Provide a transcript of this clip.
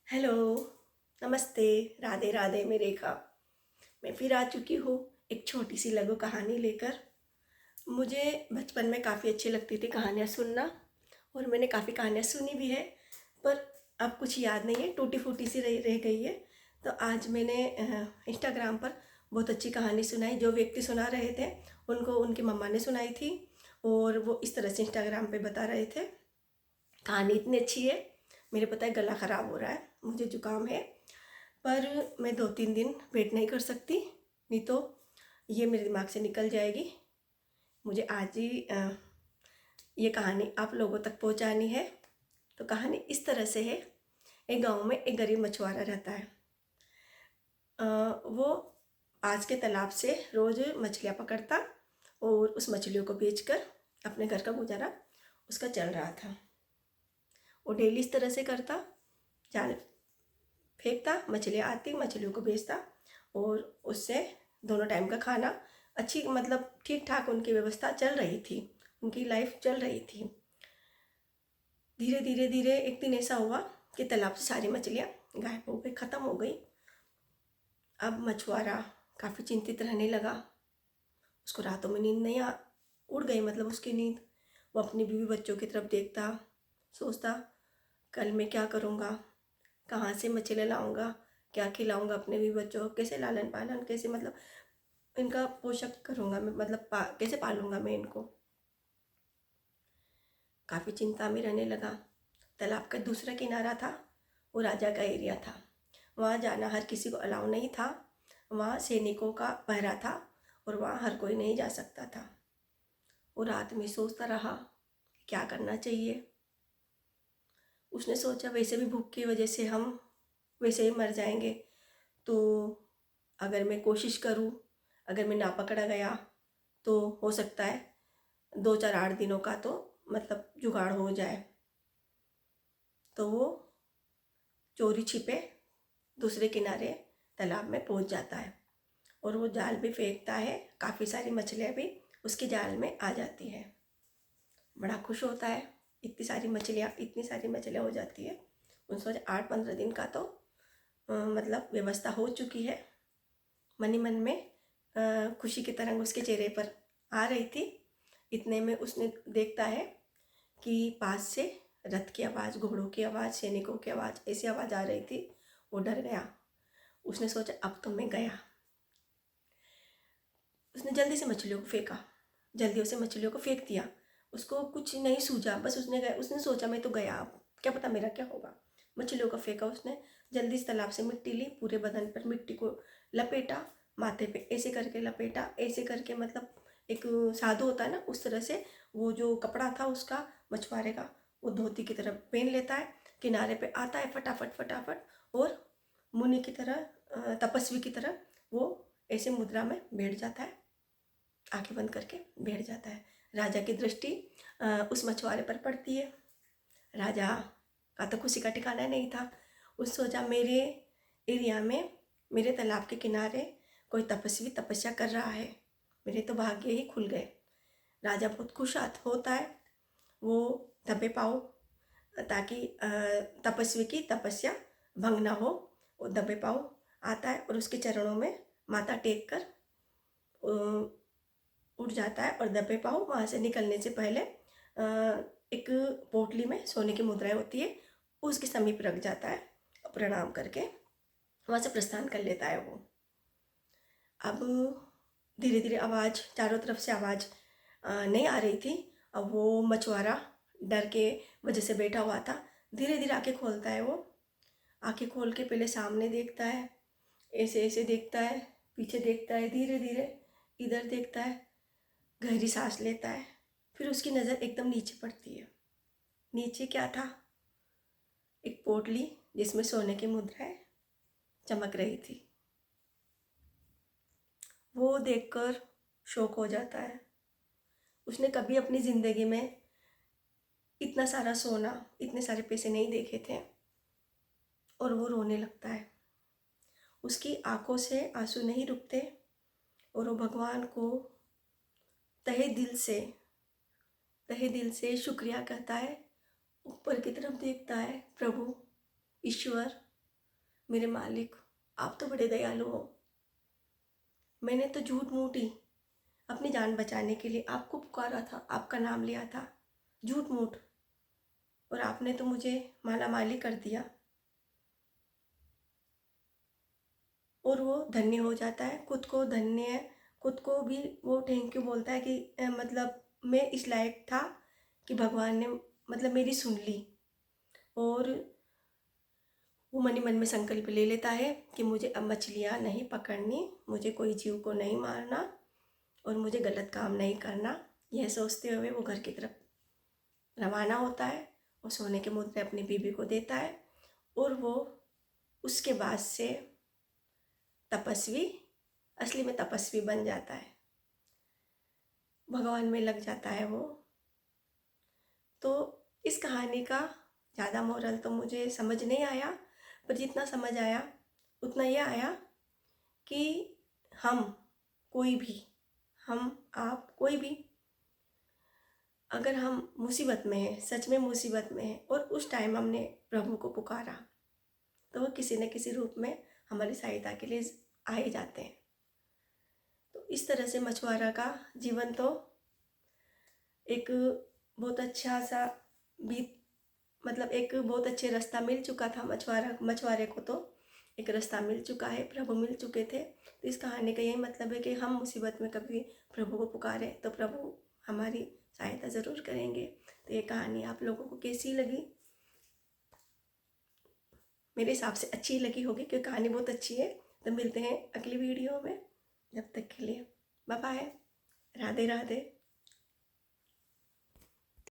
Hello, नमस्ते, राधे राधे मैं रेखा। मैं फिर आ चुकी हूँ एक छोटी सी लघु कहानी लेकर। मुझे बचपन में काफ़ी अच्छी लगती थी कहानियाँ सुनना और मैंने काफ़ी कहानियाँ सुनी भी है, पर अब कुछ याद नहीं है, टूटी फूटी सी रह गई है। तो आज मैंने इंस्टाग्राम पर बहुत अच्छी कहानी सुनाई। जो व्यक्ति सुना रहे थे उनको उनकी मम्मा ने सुनाई थी और वो इस तरह से इंस्टाग्राम पे बता रहे थे। कहानी इतनी अच्छी है, मेरे पता है गला ख़राब हो रहा है, मुझे ज़ुकाम है, पर मैं 2-3 दिन वेट नहीं कर सकती, नहीं तो ये मेरे दिमाग से निकल जाएगी। मुझे आज ही ये कहानी आप लोगों तक पहुंचानी है। तो कहानी इस तरह से है। एक गांव में एक गरीब मछुआरा रहता है। वो पास के तालाब से रोज़ मछलियाँ पकड़ता और उस मछलियों को बेचकर अपने घर का गुजारा उसका चल रहा था। वो डेली इस तरह से करता, जाल फेंकता, मछलियाँ आती, मछलियों को बेचता और उससे दोनों टाइम का खाना अच्छी मतलब ठीक ठाक उनकी व्यवस्था चल रही थी, उनकी लाइफ चल रही थी। धीरे धीरे धीरे एक दिन ऐसा हुआ कि तालाब से सारी मछलियाँ गायब हो गई, ख़त्म हो गई। अब मछुआरा काफ़ी चिंतित रहने लगा। उसको रातों में नींद नहीं आ उड़ गई, मतलब उसकी नींद। वो अपनी बीवी बच्चों की तरफ देखता, सोचता कल मैं क्या करूँगा, कहाँ से मछलियाँ लाऊंगा, क्या खिलाऊंगा अपने भी बच्चों को, कैसे लालन पालन, कैसे मतलब इनका पोषक करूँगा मैं, मतलब कैसे पालूंगा मैं इनको। काफ़ी चिंता में रहने लगा। तालाब का दूसरा किनारा था, वो राजा का एरिया था। वहाँ जाना हर किसी को अलाउ नहीं था। वहाँ सैनिकों का पहरा था और वहाँ हर कोई नहीं जा सकता था। वो रात में सोचता रहा क्या करना चाहिए। उसने सोचा वैसे भी भूख की वजह से हम वैसे ही मर जाएंगे, तो अगर मैं कोशिश करूं, अगर मैं ना पकड़ा गया तो हो सकता है 2-4-8 दिनों का तो मतलब जुगाड़ हो जाए। तो वो चोरी छिपे दूसरे किनारे तालाब में पहुंच जाता है और वो जाल भी फेंकता है। काफ़ी सारी मछलियाँ भी उसके जाल में आ जाती है। बड़ा खुश होता है, इतनी सारी मछलियाँ हो जाती है। उन सोच 8-15 दिन का तो मतलब व्यवस्था हो चुकी है। मन ही मन में खुशी की तरंग उसके चेहरे पर आ रही थी। इतने में उसने देखता है कि पास से रथ की आवाज़, घोड़ों की आवाज़, सैनिकों की आवाज़, ऐसी आवाज़ आ रही थी। वो डर गया। उसने सोचा अब तो मैं गया। उसने जल्दी से मछलियों को फेंका, जल्दी से मछलियों को फेंक दिया। उसको कुछ नहीं सूझा, बस उसने सोचा मैं तो गया, अब क्या पता मेरा क्या होगा। मछलियों को फेंका उसने, जल्दी से तालाब से मिट्टी ली, पूरे बदन पर मिट्टी को लपेटा, माथे पे ऐसे करके लपेटा, ऐसे करके मतलब एक साधु होता है ना उस तरह से। वो जो कपड़ा था उसका मछुआरे का, वो धोती की तरह पहन लेता है, किनारे पे आता है फटाफट फटाफट और मुनि की तरह तपस्वी की तरह वो ऐसे मुद्रा में बैठ जाता है, आंखें बंद करके बैठ जाता है। राजा की दृष्टि उस मछुआरे पर पड़ती है। राजा का तो खुशी का ठिकाना नहीं था। उस सोचा मेरे एरिया में, मेरे तालाब के किनारे कोई तपस्वी तपस्या कर रहा है, मेरे तो भाग्य ही खुल गए। राजा बहुत खुश होता है। वो दबे पाओ ताकि तपस्वी की तपस्या भंग ना हो, वो दबे पाओ आता है और उसके चरणों में माथा टेक कर उठ जाता है और दबे पाँव वहाँ से निकलने से पहले एक पोटली में सोने की मुद्राएं होती है, उसके समीप रख जाता है। प्रणाम करके वहाँ से प्रस्थान कर लेता है वो। अब धीरे धीरे आवाज़, चारों तरफ से आवाज़ नहीं आ रही थी। अब वो मछुआरा डर के वजह से बैठा हुआ था। धीरे धीरे आंखें खोलता है वो। आंखें खोल के पहले सामने देखता है, ऐसे ऐसे देखता है, पीछे देखता है, धीरे धीरे इधर देखता है, गहरी सांस लेता है। फिर उसकी नज़र एकदम नीचे पड़ती है। नीचे क्या था? एक पोटली जिसमें सोने की मुद्राएं चमक रही थी। वो देखकर शौक हो जाता है। उसने कभी अपनी ज़िंदगी में इतना सारा सोना, इतने सारे पैसे नहीं देखे थे और वो रोने लगता है। उसकी आंखों से आंसू नहीं रुकते और वो भगवान को तहे दिल से, तहे दिल से शुक्रिया कहता है। ऊपर की तरफ देखता है, प्रभु, ईश्वर, मेरे मालिक, आप तो बड़े दयालु हो। मैंने तो झूठ मूठ ही अपनी जान बचाने के लिए आपको पुकारा था, आपका नाम लिया था, झूठ मूठ, और आपने तो मुझे माला माली कर दिया। और वो धन्य हो जाता है, खुद को धन्य, खुद को भी वो थैंक यू बोलता है कि मतलब मैं इस लायक था कि भगवान ने मतलब मेरी सुन ली। और वो मन ही मन में संकल्प ले लेता है कि मुझे अब मछलियाँ नहीं पकड़नी, मुझे कोई जीव को नहीं मारना और मुझे गलत काम नहीं करना। यह सोचते हुए वो घर की तरफ रवाना होता है और सोने के मुद्दे अपनी बीवी को देता है। और वो उसके बाद से तपस्वी, असली में तपस्वी बन जाता है, भगवान में लग जाता है वो। तो इस कहानी का ज़्यादा मोरल तो मुझे समझ नहीं आया, पर जितना समझ आया उतना यह आया कि हम कोई भी, हम आप कोई भी, अगर हम मुसीबत में हैं, सच में मुसीबत में हैं और उस टाइम हमने प्रभु को पुकारा, तो वो किसी न किसी रूप में हमारी सहायता के लिए आ ही जाते हैं। तो इस तरह से मछुआरा का जीवन तो एक बहुत अच्छा सा बीत, मतलब एक बहुत अच्छे रास्ता मिल चुका था मछुआरे को, तो एक रास्ता मिल चुका है, प्रभु मिल चुके थे। तो इस कहानी का यही मतलब है कि हम मुसीबत में कभी प्रभु को पुकारें तो प्रभु हमारी सहायता ज़रूर करेंगे। तो ये कहानी आप लोगों को कैसी लगी? मेरे हिसाब से अच्छी लगी होगी क्योंकि कहानी बहुत अच्छी है। तो मिलते हैं अगली वीडियो में, जब तक के लिए बाय बाय, राधे राधे।